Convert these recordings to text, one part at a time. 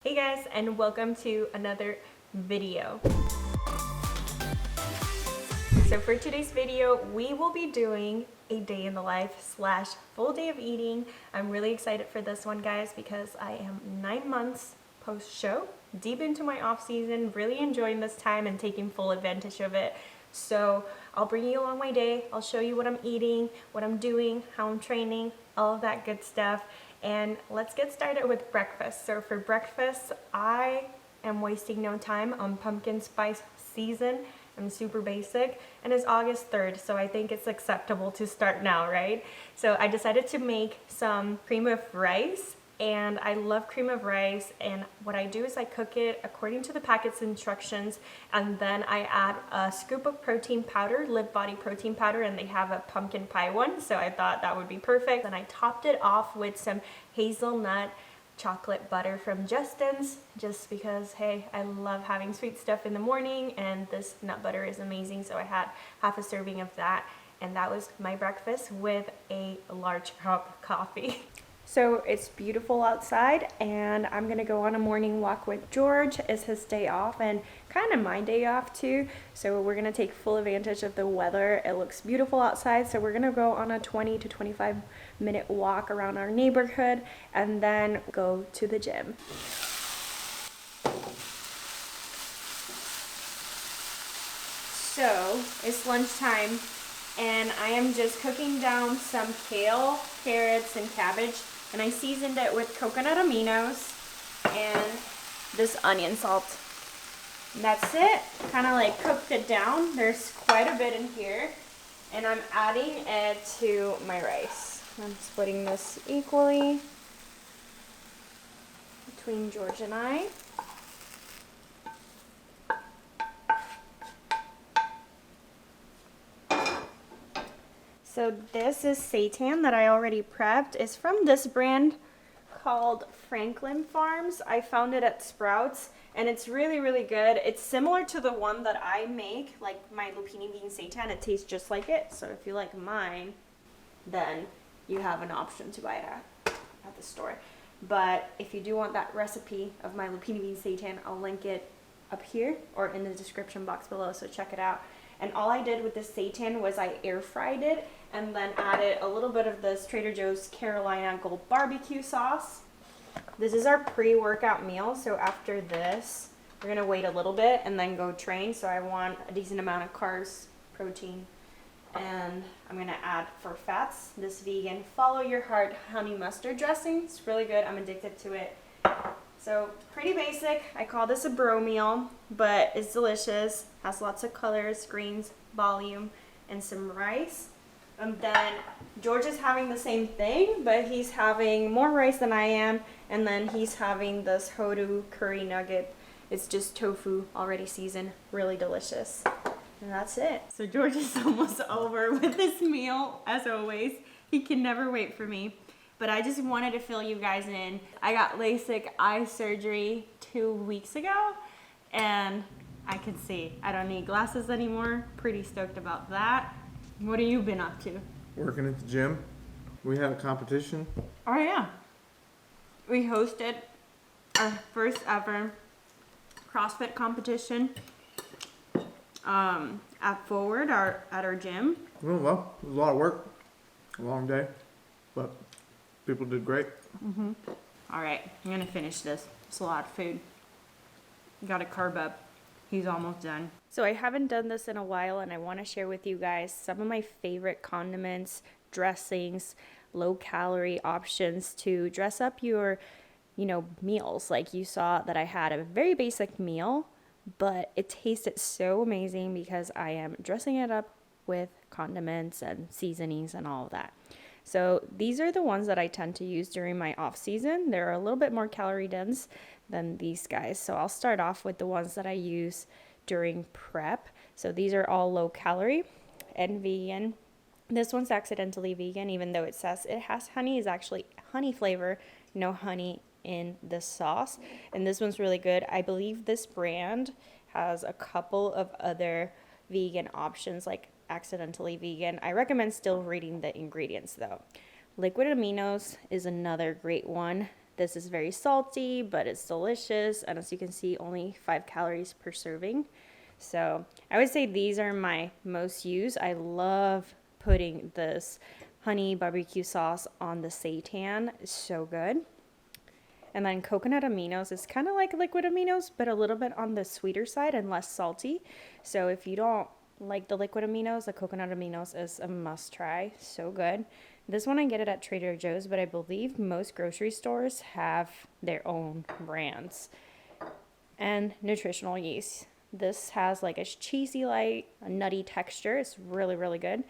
Hey guys, and welcome to another video. So for today's video, we will be doing a day in the life / full day of eating. I'm really excited for this one, guys, because I am 9 months post-show, deep into my off season, really enjoying this time and taking full advantage of it. So I'll bring you along my day. I'll show you what I'm eating, what I'm doing, how I'm training, all of that good stuff. And let's get started with breakfast. So for breakfast, I am wasting no time on pumpkin spice season. I'm super basic, and it's August 3rd, so I think it's acceptable to start now, right? So I decided to make some cream of rice, and I love cream of rice, and what I do is I cook it according to the packet's instructions, and then I add a scoop of protein powder, Live Body protein powder, and they have a pumpkin pie one, so I thought that would be perfect. Then I topped it off with some hazelnut chocolate butter from Justin's, just because, hey, I love having sweet stuff in the morning, and this nut butter is amazing, so I had half a serving of that, and that was my breakfast with a large cup of coffee. So it's beautiful outside, and I'm gonna go on a morning walk with George. It's his day off and kind of my day off too, so we're gonna take full advantage of the weather. It looks beautiful outside, so we're gonna go on a 20 to 25 minute walk around our neighborhood and then go to the gym. So it's lunchtime, and I am just cooking down some kale, carrots, and cabbage, and I seasoned it with coconut aminos and this onion salt. And that's it. Kind of like cooked it down. There's quite a bit in here, and I'm adding it to my rice. I'm splitting this equally between George and I. So this is seitan that I already prepped. It's from this brand called Franklin Farms. I found it at Sprouts, and it's really, really good. It's similar to the one that I make, like my lupini bean seitan. It tastes just like it. So if you like mine, then you have an option to buy it at the store. But if you do want that recipe of my lupini bean seitan, I'll link it up here or in the description box below, so check it out. And all I did with this seitan was I air fried it and then added a little bit of this Trader Joe's Carolina Gold barbecue sauce. This is our pre-workout meal, so after this, we're gonna wait a little bit and then go train. So I want a decent amount of carbs, protein, and I'm gonna add for fats this vegan Follow Your Heart honey mustard dressing. It's really good. I'm addicted to it. So pretty basic. I call this a bro meal, but it's delicious. Has lots of colors, greens, volume, and some rice. And then George is having the same thing, but he's having more rice than I am, and then he's having this Hodu curry nugget. It's just tofu, already seasoned, really delicious. And that's it. So George is almost over with this meal, as always. He can never wait for me. But I just wanted to fill you guys in. I got LASIK eye surgery 2 weeks ago, and I can see. I don't need glasses anymore. Pretty stoked about that. What have you been up to? Working at the gym. We had a competition. Oh yeah. We hosted our first ever CrossFit competition at Forward, at our gym. Oh, well, it was a lot of work. A long day. But people did great. Mm-hmm. All right, I'm gonna finish this. It's a lot of food. Got to carb up. He's almost done. So I haven't done this in a while, and I want to share with you guys some of my favorite condiments, dressings, low-calorie options to dress up your, meals. Like you saw that I had a very basic meal, but it tasted so amazing because I am dressing it up with condiments and seasonings and all of that. So these are the ones that I tend to use during my off season. They're a little bit more calorie dense than these guys. So I'll start off with the ones that I use during prep. So these are all low calorie and vegan. This one's accidentally vegan, even though it says it has honey. Is actually honey flavor, no honey in the sauce. And this one's really good. I believe this brand has a couple of other vegan options, like accidentally vegan. I recommend still reading the ingredients though. Liquid aminos is another great one This is very salty, but it's delicious. And as you can see, only 5 calories per serving. So I would say these are my most used. I love putting this honey barbecue sauce on the seitan. It's so good. And then coconut aminos is kind of like liquid aminos, but a little bit on the sweeter side and less salty. So if you don't like the liquid aminos, the coconut aminos is a must try. So good. This one I get it at Trader Joe's, but I believe most grocery stores have their own brands. And nutritional yeast. This has like a cheesy light, a nutty texture. It's really, really good.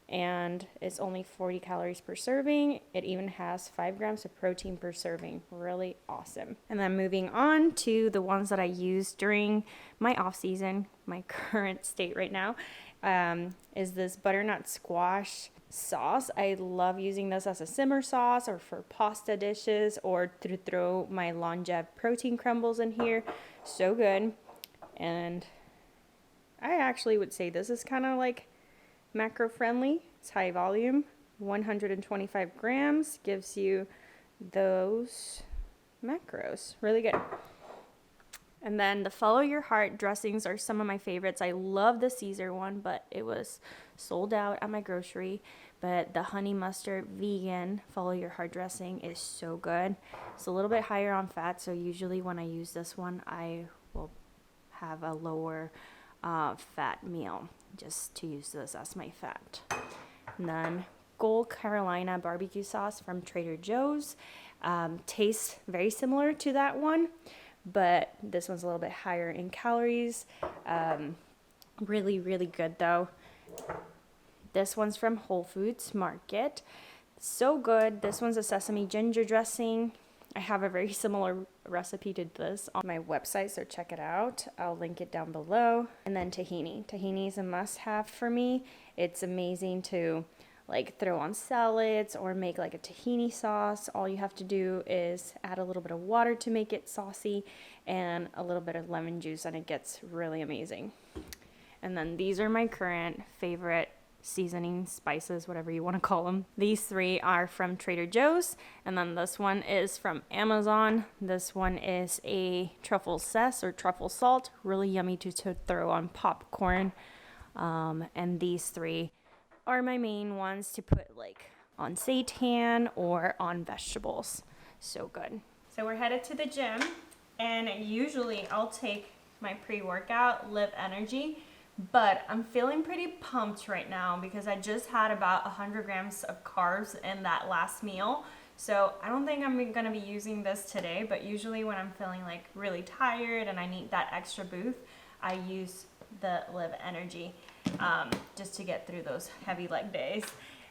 And it's only 40 calories per serving. It even has 5 grams of protein per serving. Really awesome. And then moving on to the ones that I use during my off season, my current state right now, is this butternut squash sauce. I love using this as a simmer sauce or for pasta dishes or to throw my Longev protein crumbles in here. So good. And I actually would say this is kind of like macro friendly. It's high volume, 125 grams, gives you those macros. Really good. And then the Follow Your Heart dressings are some of my favorites. I love the Caesar one, but it was sold out at my grocery. But the honey mustard vegan Follow Your Heart dressing is so good. It's a little bit higher on fat, so usually when I use this one, I will have a lower fat meal just to use this as my fat. And then Gold Carolina barbecue sauce from Trader Joe's. Tastes very similar to that one, but this one's a little bit higher in calories. Really, really good though. This one's from Whole Foods Market. So good. This one's a sesame ginger dressing. I have a very similar recipe to this on my website, so check it out. I'll link it down below. And then tahini. Tahini is a must-have for me. It's amazing to like throw on salads or make like a tahini sauce. All you have to do is add a little bit of water to make it saucy and a little bit of lemon juice, and it gets really amazing. And then these are my current favorite seasoning, spices, whatever you want to call them. These 3 are from Trader Joe's, and then this one is from Amazon. This one is a truffle zest or truffle salt, really yummy to throw on popcorn. And these 3 are my main ones to put like on seitan or on vegetables. So good. So we're headed to the gym, and usually I'll take my pre-workout Live Energy. But I'm feeling pretty pumped right now because I just had about 100 grams of carbs in that last meal. So I don't think I'm going to be using this today, but usually when I'm feeling like really tired and I need that extra boost, I use the Live Energy just to get through those heavy leg days.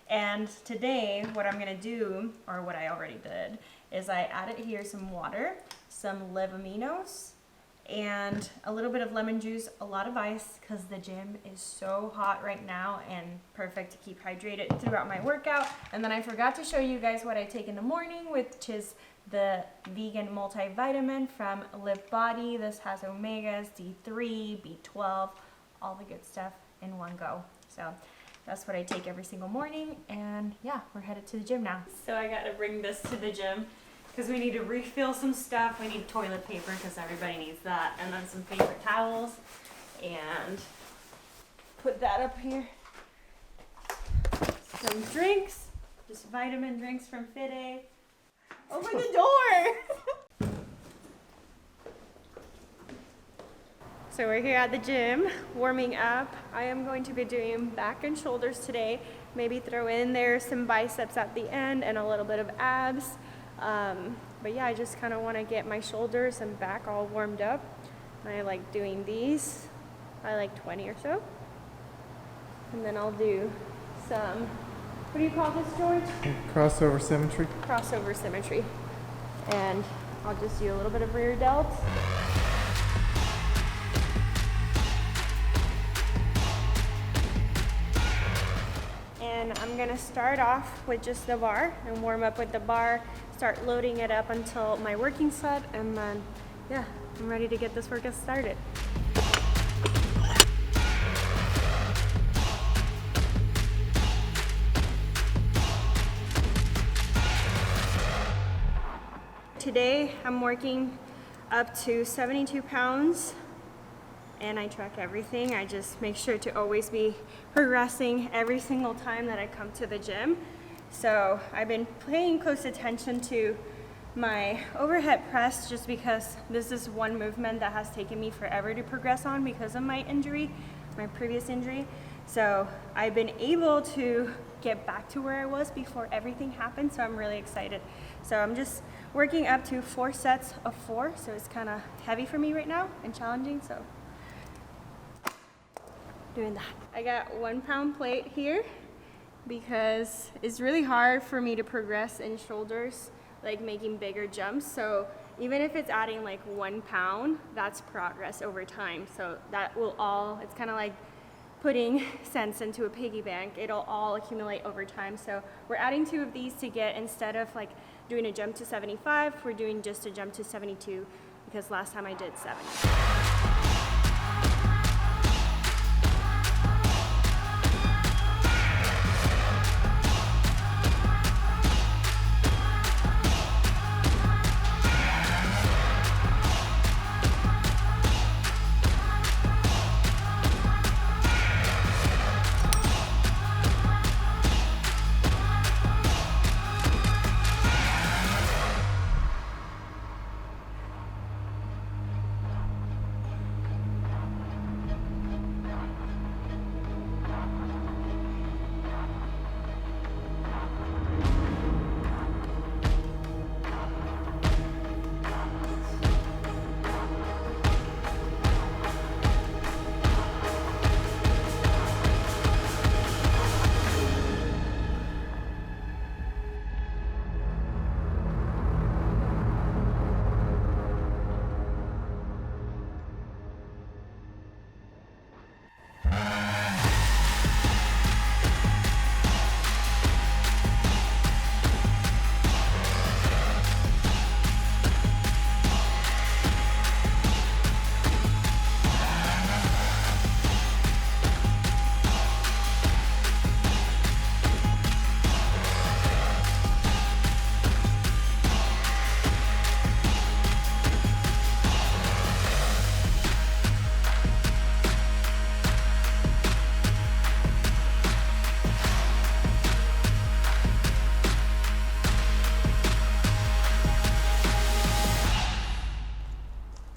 And today what I'm going to do, or what I already did, is I added here some water, some Live Aminos, and a little bit of lemon juice, a lot of ice because the gym is so hot right now, and perfect to keep hydrated throughout my workout. And then I forgot to show you guys what I take in the morning, which is the vegan multivitamin from Live Body. This has omegas, D3, B12, all the good stuff in one go. So that's what I take every single morning, and yeah, we're headed to the gym now. So I got to bring this to the gym because we need to refill some stuff. We need toilet paper because everybody needs that, and then some paper towels, and put that up here. Some drinks, just vitamin drinks from Fide. Open the door! So we're here at the gym, warming up. I am going to be doing back and shoulders today. Maybe throw in there some biceps at the end and a little bit of abs. But yeah, I just kind of want to get my shoulders and back all warmed up. I like doing these. I like 20 or so. And then I'll do some, what do you call this, George? Crossover symmetry. Crossover symmetry. And I'll just do a little bit of rear delts. And I'm gonna start off with just the bar and warm up with the bar, start loading it up until my working set, and then yeah, I'm ready to get this workout started. today I'm working up to 72 pounds and I track everything. I just make sure to always be progressing every single time that I come to the gym. So I've been paying close attention to my overhead press just because this is one movement that has taken me forever to progress on because of my injury, my previous injury. So I've been able to get back to where I was before everything happened, so I'm really excited. So I'm just working up to 4 sets of 4, so it's kind of heavy for me right now and challenging, so doing that. I got 1 pound plate here because it's really hard for me to progress in shoulders, like making bigger jumps. So even if it's adding like 1 pound, that's progress over time. So that will all, it's kind of like putting cents into a piggy bank. It'll all accumulate over time. So we're adding 2 of these to get, instead of like doing a jump to 75, we're doing just a jump to 72 because last time I did 70.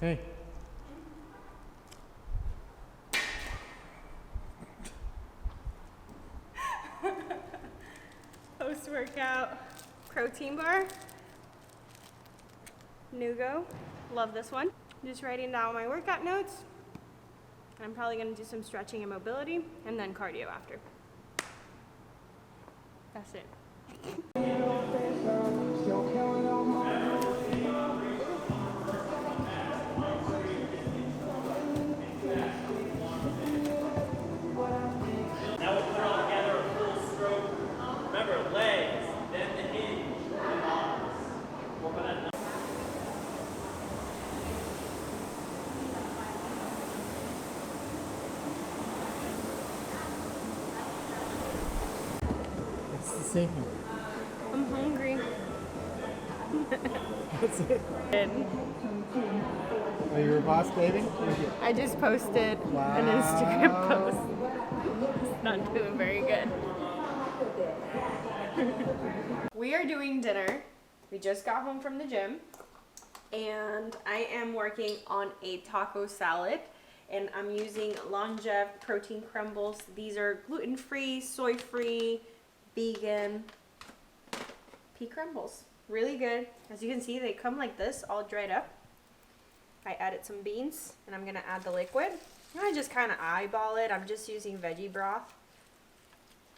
Hey. Post-workout protein bar. Nugo. Love this one. Just writing down my workout notes. I'm probably going to do some stretching and mobility and then cardio after. That's it. Now we'll put all together a full stroke. Remember, legs, then the hinge, and arms. Work on that. It's the same. I'm hungry. That's it. Are you a boss, baby? I just posted an Instagram post. It's not doing very good. We are doing dinner. We just got home from the gym. And I am working on a taco salad. And I'm using Longev protein crumbles. These are gluten-free, soy-free, vegan pea crumbles. Really good. As you can see, they come like this, all dried up. I added some beans, and I'm gonna add the liquid. And I just kind of eyeball it. I'm just using veggie broth.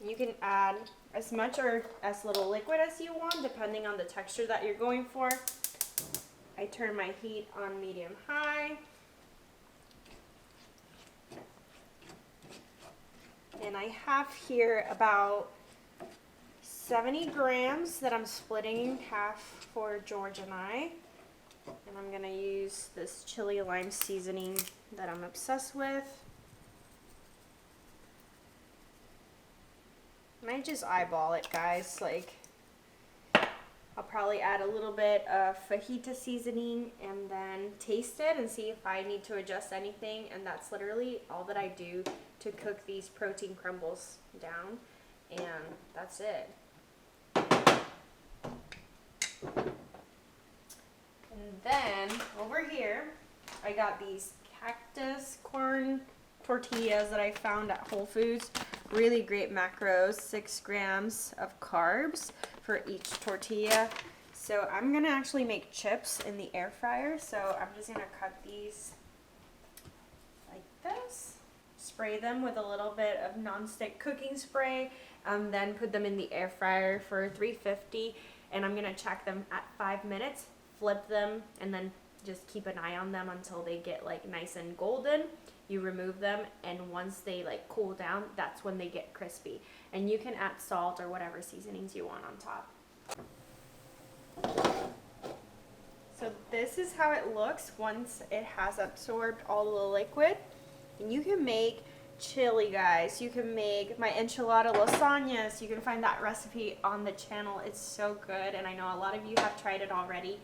You can add as much or as little liquid as you want, depending on the texture that you're going for. I turn my heat on medium-high. And I have here about 70 grams that I'm splitting in half for George and I. And I'm gonna use this chili lime seasoning that I'm obsessed with. And I just eyeball it, guys. Like, I'll probably add a little bit of fajita seasoning and then taste it and see if I need to adjust anything. And that's literally all that I do to cook these protein crumbles down. And that's it. And then over here, I got these cactus corn tortillas that I found at Whole Foods. Really great macros, 6 grams of carbs for each tortilla. So I'm gonna actually make chips in the air fryer. So I'm just gonna cut these like this, spray them with a little bit of nonstick cooking spray, then put them in the air fryer for 350, and I'm gonna check them at 5 minutes, flip them, and then just keep an eye on them until they get like nice and golden. You remove them, and once they like cool down, that's when they get crispy. And you can add salt or whatever seasonings you want on top. So this is how it looks once it has absorbed all the liquid. And you can make chili, guys. You can make my enchilada lasagnas. You can find that recipe on the channel. It's so good, and I know a lot of you have tried it already.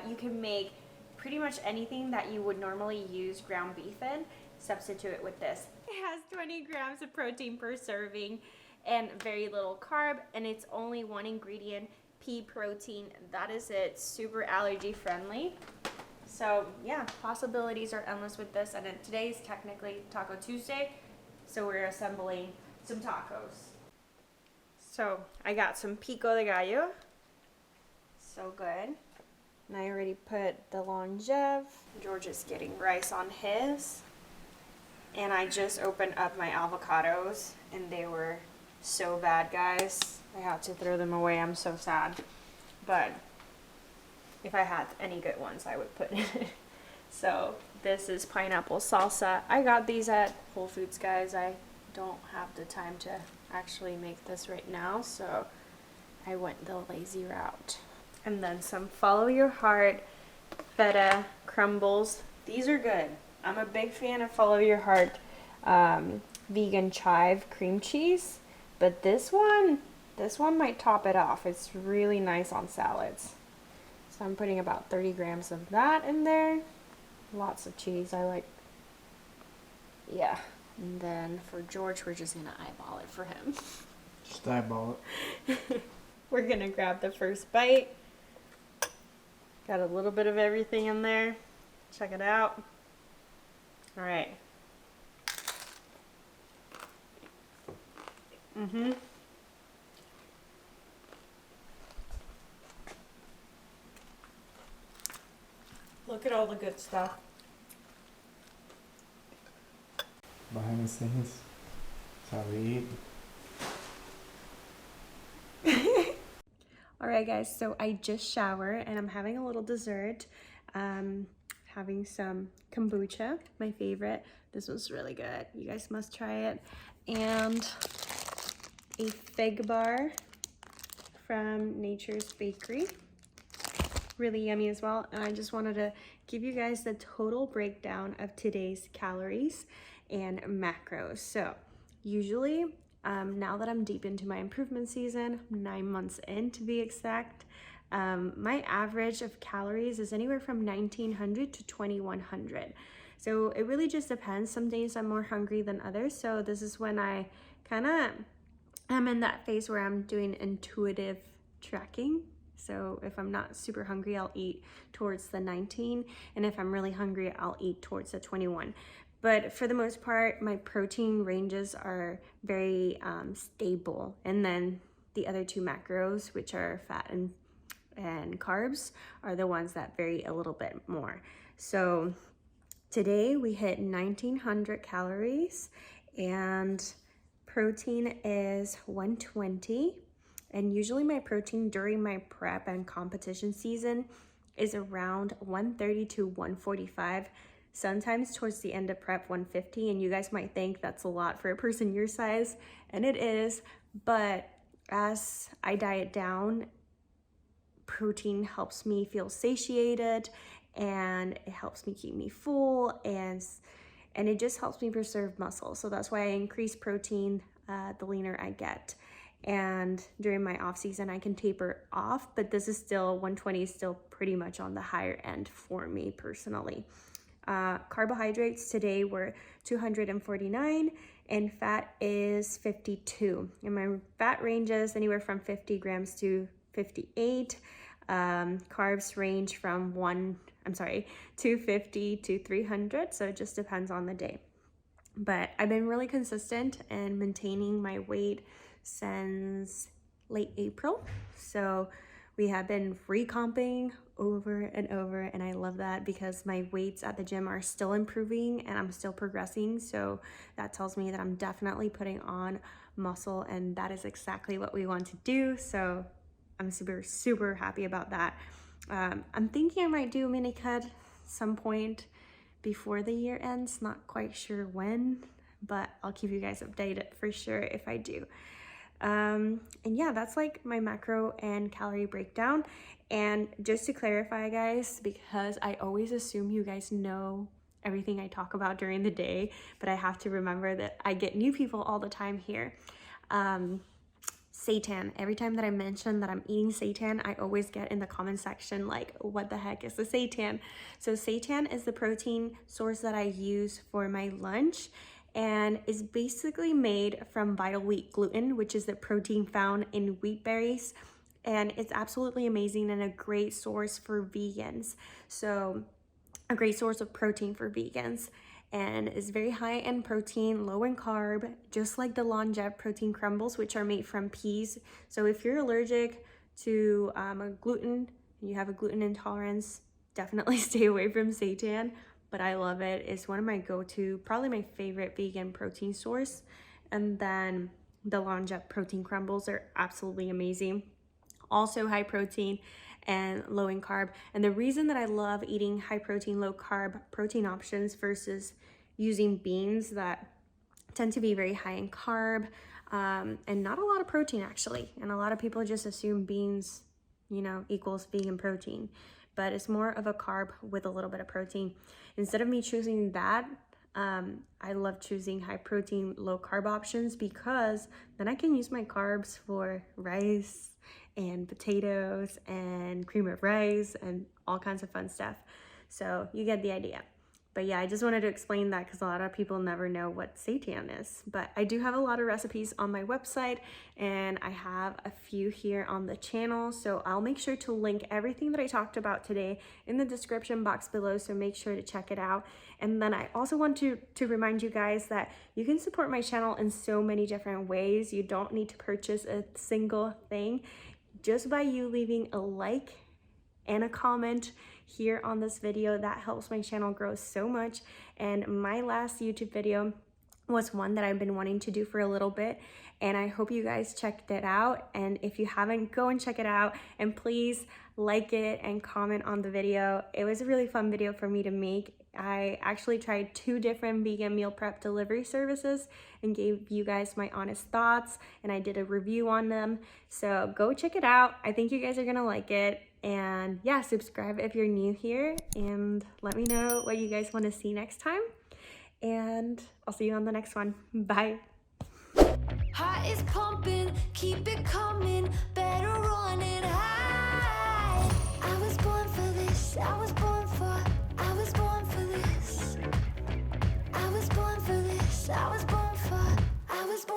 You can make pretty much anything that you would normally use ground beef in, substitute it with this. It has 20 grams of protein per serving and very little carb, and it's only one ingredient, pea protein. That is it. Super allergy friendly. So yeah, possibilities are endless with this. And then today is technically Taco Tuesday, so we're assembling some tacos. So I got some pico de gallo. So good. And I already put the longev. George is getting rice on his. And I just opened up my avocados, and they were so bad, guys. I had to throw them away. I'm so sad. But if I had any good ones, I would put it. So this is pineapple salsa. I got these at Whole Foods, guys. I don't have the time to actually make this right now, so I went the lazy route. And then some Follow Your Heart feta crumbles. These are good. I'm a big fan of Follow Your Heart vegan chive cream cheese, but this one might top it off. It's really nice on salads. So I'm putting about 30 grams of that in there. Lots of cheese. I like, yeah. And then for George, we're just gonna eyeball it for him. Just eyeball it. We're gonna grab the first bite. Got a little bit of everything in there. Check it out. All right. Look at all the good stuff. Behind the scenes. That's how we eat. Alright guys, so I just showered and I'm having a little dessert. Having some kombucha, my favorite. This was really good. You guys must try it. And a fig bar from Nature's Bakery. Really yummy as well. And I just wanted to give you guys the total breakdown of today's calories and macros. So usually, now that I'm deep into my improvement season, 9 months in to be exact, my average of calories is anywhere from 1900 to 2100. So it really just depends. Some days I'm more hungry than others. So this is when I I'm in that phase where I'm doing intuitive tracking. So if I'm not super hungry, I'll eat towards the 19. And if I'm really hungry, I'll eat towards the 21. But for the most part, my protein ranges are very stable. And then the other two macros, which are fat and carbs, are the ones that vary a little bit more. So today we hit 1900 calories and protein is 120. And usually my protein during my prep and competition season is around 130 to 145. Sometimes towards the end of prep, 150, and you guys might think that's a lot for a person your size, and it is, but as I diet down, protein helps me feel satiated, and it helps me keep me full, and it just helps me preserve muscle. So that's why I increase protein the leaner I get. and during my off season I can taper off, but this is still 120 is still pretty much on the higher end for me personally. Carbohydrates today were 249 and fat is 52, and my fat ranges anywhere from 50 grams to 58. Carbs range from 250 to 300, so it just depends on the day. But I've been really consistent and maintaining my weight since late April. So we have been recomping over and over, and I love that because my weights at the gym are still improving and I'm still progressing. So that tells me that I'm definitely putting on muscle, and that is exactly what we want to do. So I'm super happy about that. I'm thinking I might do a mini cut some point before the year ends, not quite sure when, but I'll keep you guys updated for sure if I do. And yeah, that's like my macro and calorie breakdown. And just to clarify, guys, because I always assume you guys know everything I talk about during the day, but I have to remember that I get new people all the time here. Seitan. Every time that I mention that I'm eating seitan, I always get in the comment section like, what the heck is the seitan? So seitan is the protein source that I use for my lunch, and is basically made from vital wheat gluten, which is the protein found in wheat berries. And it's absolutely amazing and a great source for vegans. So a great source of protein for vegans, and is very high in protein, low in carb, just like the Longev protein crumbles, which are made from peas. So if you're allergic to gluten, and you have a gluten intolerance, definitely stay away from seitan, but I love it. It's one of my go-to, probably my favorite vegan protein source. And then the Longev protein crumbles are absolutely amazing. Also high protein and low in carb. And the reason that I love eating high protein, low carb protein options versus using beans that tend to be very high in carb and not a lot of protein actually. And a lot of people just assume beans, equals vegan protein, but it's more of a carb with a little bit of protein. Instead of me choosing that, I love choosing high protein, low carb options, because then I can use my carbs for rice and potatoes and cream of rice and all kinds of fun stuff. So you get the idea. But yeah, I just wanted to explain that because a lot of people never know what seitan is. But I do have a lot of recipes on my website, and I have a few here on the channel. So I'll make sure to link everything that I talked about today in the description box below, so make sure to check it out. And then I also want to remind you guys that you can support my channel in so many different ways. You don't need to purchase a single thing. Just by you leaving a like and a comment here on this video, that helps my channel grow so much. And my last YouTube video was one that I've been wanting to do for a little bit, and I hope you guys checked it out. And if you haven't, go and check it out, and please like it and comment on the video. It was a really fun video for me to make. I actually tried 2 different vegan meal prep delivery services and gave you guys my honest thoughts, and I did a review on them. So go check it out. I think you guys are gonna like it. And yeah, subscribe if you're new here, and let me know what you guys want to see next time. And I'll see you on the next one. Bye. Heart is pumping, keep it coming, better run it high. I was born for this, I was born for this. I was born